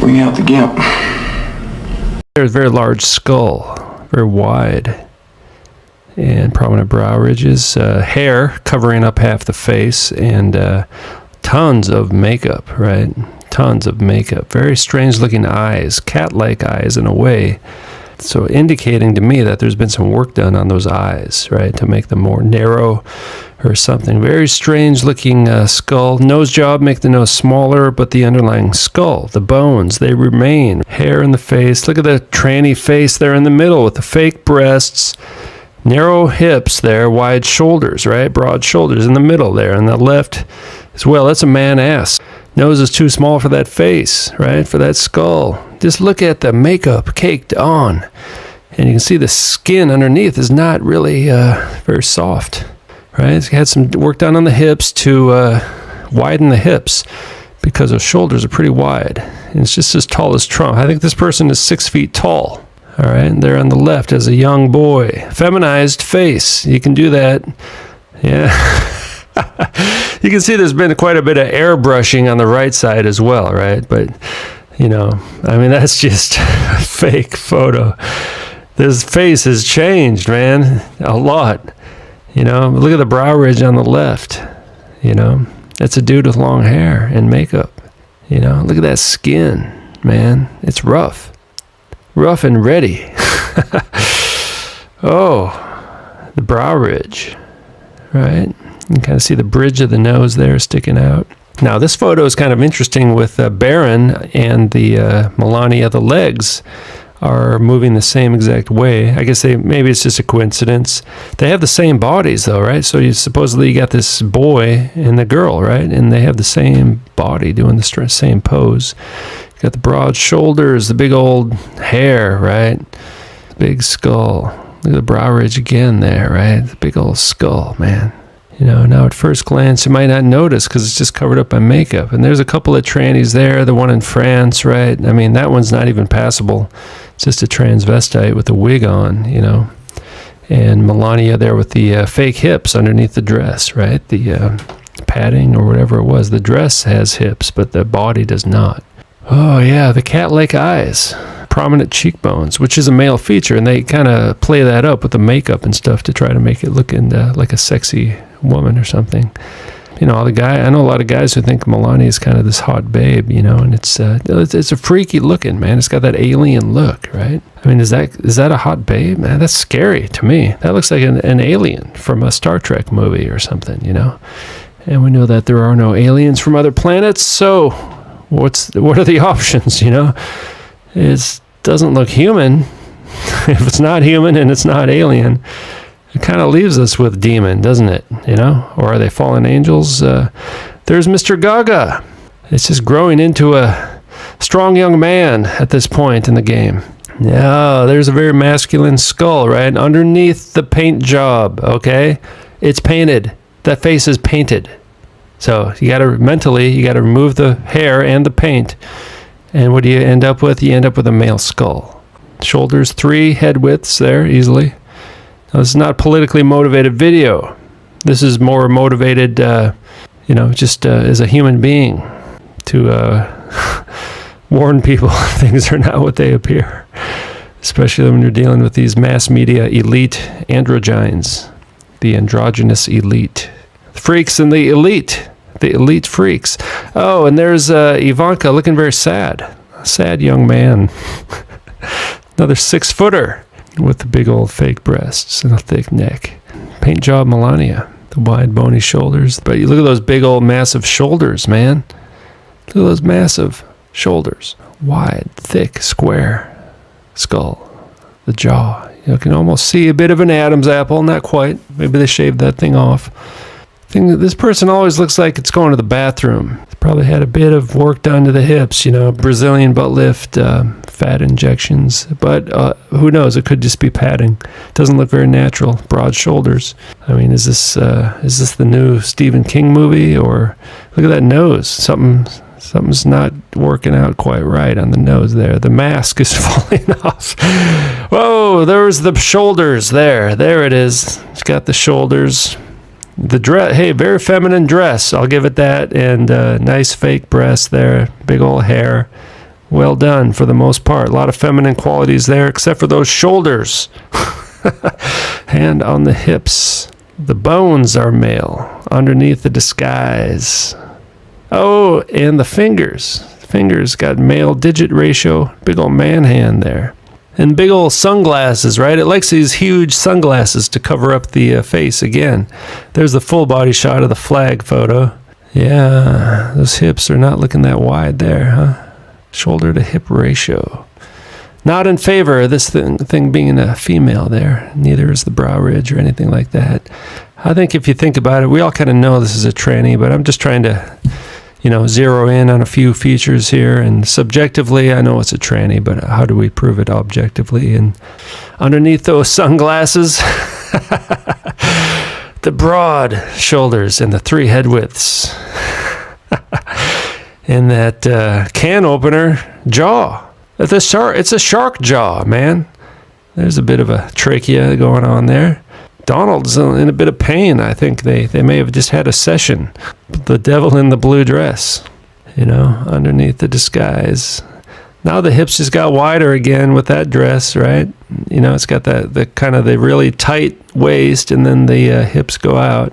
Bring out the gimp. There's a very large skull, very wide, and prominent brow ridges, hair covering up half the face, and tons of makeup, right? Tons of makeup. Very strange looking eyes, cat-like eyes in a way. So indicating to me that there's been some work done on those eyes, right? To make them more narrow or something. Very strange looking skull. Nose job, make the nose smaller, but the underlying skull, the bones, they remain. Hair in the face. Look at the tranny face there in the middle with the fake breasts. Narrow hips there, wide shoulders, right? Broad shoulders in the middle there. And the left as well. That's a man ass. Nose is too small for that face, right? For that skull. Just look at the makeup caked on. And you can see the skin underneath is not really very soft, right? It's had some work done on the hips to widen the hips because those shoulders are pretty wide. And it's just as tall as Trump. I think this person is 6 feet tall. All right, and there on the left is a young boy. Feminized face. You can do that. Yeah. You can see there's been quite a bit of airbrushing on the right side as well, right? But, you know, I mean, that's just a fake photo. This face has changed, man, a lot. You know, look at the brow ridge on the left. You know, that's a dude with long hair and makeup. You know, look at that skin, man. It's rough. Rough and ready. Oh, the brow ridge, right? You can kind of see the bridge of the nose there sticking out. Now, this photo is kind of interesting with Baron and the Melania. The legs are moving the same exact way. I guess maybe it's just a coincidence. They have the same bodies, though, right? So you supposedly got this boy and the girl, right? And they have the same body doing the same pose. You got the broad shoulders, the big old hair, right? Big skull. Look at the brow ridge again there, right? The big old skull, man. You know, now at first glance, you might not notice because it's just covered up by makeup. And there's a couple of trannies there, the one in France, right? I mean, that one's not even passable. It's just a transvestite with a wig on, you know. And Melania there with the fake hips underneath the dress, right? The padding or whatever it was. The dress has hips, but the body does not. Oh, yeah, the cat-like eyes. Prominent cheekbones, which is a male feature, and they kind of play that up with the makeup and stuff to try to make it look like a sexy woman or something. You know, I know a lot of guys who think Melania is kind of this hot babe, you know, and it's a freaky looking, man. It's got that alien look, right? I mean, is that a hot babe? Man, that's scary to me. That looks like an alien from a Star Trek movie or something, you know. And we know that there are no aliens from other planets, so what are the options, you know? It doesn't look human. If it's not human and it's not alien, it kind of leaves us with demon, doesn't it? You know? Or are they fallen angels? There's Mr. Gaga. It's just growing into a strong young man at this point in the game. Yeah, there's a very masculine skull, right? Underneath the paint job, okay? It's painted. That face is painted. So you got to remove the hair and the paint. And what do you end up with? You end up with a male skull. Shoulders 3, head widths there, easily. Now, this is not a politically motivated video. This is more motivated, just as a human being to warn people things are not what they appear. Especially when you're dealing with these mass media elite androgynes, the androgynous elite. The freaks and the elite freaks. Oh, and there's Ivanka looking very sad. A sad young man. Another 6-footer with the big old fake breasts and a thick neck. Paint job Melania. The wide bony shoulders. But you look at those big old massive shoulders, man. Look at those massive shoulders. Wide, thick, square skull. The jaw. You can almost see a bit of an Adam's apple. Not quite. Maybe they shaved that thing off. This person always looks like it's going to the bathroom. It's probably had a bit of work done to the hips, you know, Brazilian butt lift, fat injections. But who knows? It could just be padding. It doesn't look very natural. Broad shoulders. I mean, is this the new Stephen King movie? Or look at that nose. Something's not working out quite right on the nose there. The mask is falling off. Whoa, there's the shoulders there. There it is. It's got the shoulders. The dress, hey, very feminine dress. I'll give it that. And nice fake breasts there. Big old hair. Well done for the most part. A lot of feminine qualities there, except for those shoulders. Hand on the hips. The bones are male, underneath the disguise. Oh, and the fingers. Fingers got male digit ratio. Big old man hand there. And big old sunglasses, right? It likes these huge sunglasses to cover up the face again. There's the full body shot of the flag photo. Yeah, those hips are not looking that wide there, huh? Shoulder to hip ratio. Not in favor of this thing being a female there. Neither is the brow ridge or anything like that. I think if you think about it, we all kind of know this is a tranny, but I'm just trying to, zero in on a few features here. And subjectively, I know it's a tranny, but how do we prove it objectively? And underneath those sunglasses, the broad shoulders and the 3 head widths. And that can opener jaw. It's a shark jaw, man. There's a bit of a trachea going on there. Donald's in a bit of pain. I think they may have just had a session. The devil in the blue dress, underneath the disguise. Now the hips just got wider again with that dress, right? It's got the kind of the really tight waist, and then the hips go out,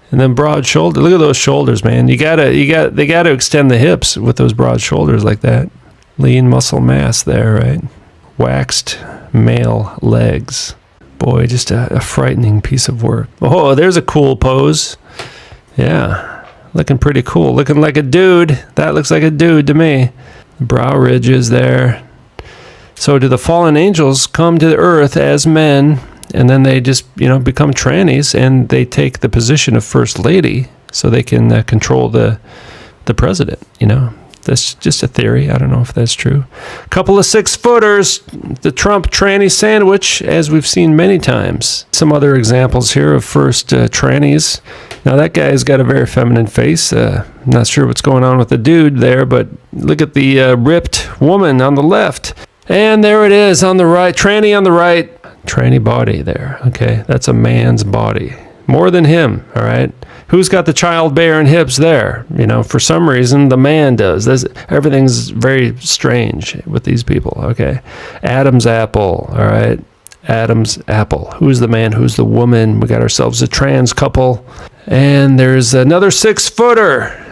and then broad shoulder. Look at those shoulders, man. They gotta extend the hips with those broad shoulders like that. Lean muscle mass there, right? Waxed male legs. Boy, just a frightening piece of work. Oh, there's a cool pose. Yeah, looking pretty cool. Looking like a dude. That looks like a dude to me. Brow ridges there. So do the fallen angels come to the earth as men, and then they just, become trannies, and they take the position of first lady so they can control the president, That's just a theory. I don't know if that's true. A couple of 6-footers, the Trump tranny sandwich, as we've seen many times. Some other examples here of first trannies. Now that guy's got a very feminine face. Not sure what's going on with the dude there, but look at the ripped woman on the left. And there it is on the right, tranny on the right. Tranny body there. Okay, that's a man's body. More than him, all right? Who's got the childbearing hips there? For some reason, the man does. Everything's very strange with these people, okay? Adam's apple, all right? Adam's apple. Who's the man? Who's the woman? We got ourselves a trans couple. And there's another 6-footer.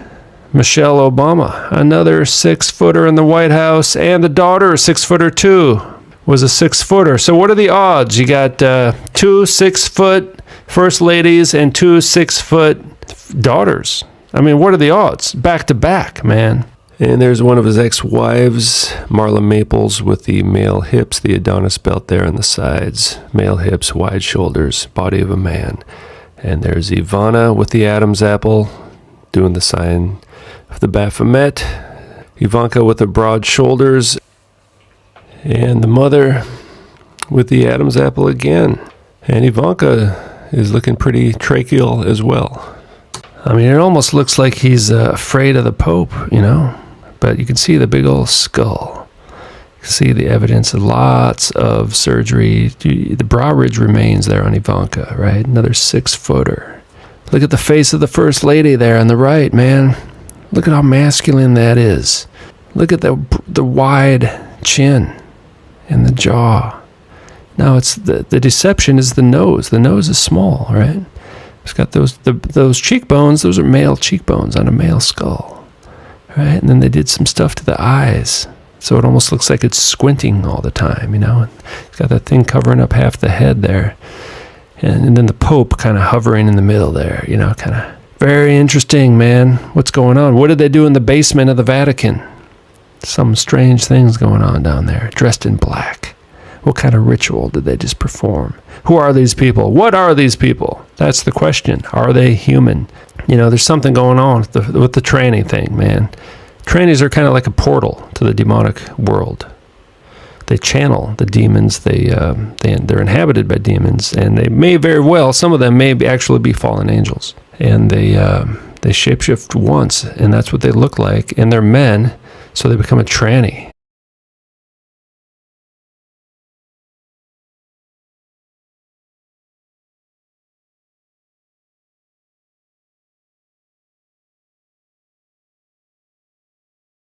Michelle Obama, another 6-footer in the White House. And the daughter, 6-footer too, was a 6-footer. So what are the odds? You got 2 6-foot first ladies and 2 6-foot daughters. I mean, what are the odds? Back to back, man. And there's one of his ex-wives, Marla Maples, with the male hips, the Adonis belt there on the sides. Male hips, wide shoulders, body of a man. And there's Ivana with the Adam's apple, doing the sign of the Baphomet. Ivanka with the broad shoulders. And the mother with the Adam's apple again. And Ivanka is looking pretty tracheal as well. I mean, it almost looks like he's afraid of the Pope, But you can see the big old skull. You can see the evidence of lots of surgery. The brow ridge remains there on Ivanka, right? Another 6-footer. Look at the face of the first lady there on the right, man. Look at how masculine that is. Look at the wide chin and the jaw. Now it's the deception is the nose. The nose is small, right? It's got those cheekbones. Those are male cheekbones on a male skull, right? And then they did some stuff to the eyes, so it almost looks like it's squinting all the time, It's got that thing covering up half the head there, and then the Pope kind of hovering in the middle there, kind of very interesting, man. What's going on? What did they do in the basement of the Vatican? Some strange things going on down there, dressed in black. What kind of ritual did they just perform? Who are these people? What are these people? That's the question. Are they human? There's something going on with the tranny thing, man. Trannies are kind of like a portal to the demonic world. They channel the demons. They're inhabited by demons, and they may very well, some of them may actually be fallen angels. And they shapeshift once, and that's what they look like. And they're men, so they become a tranny.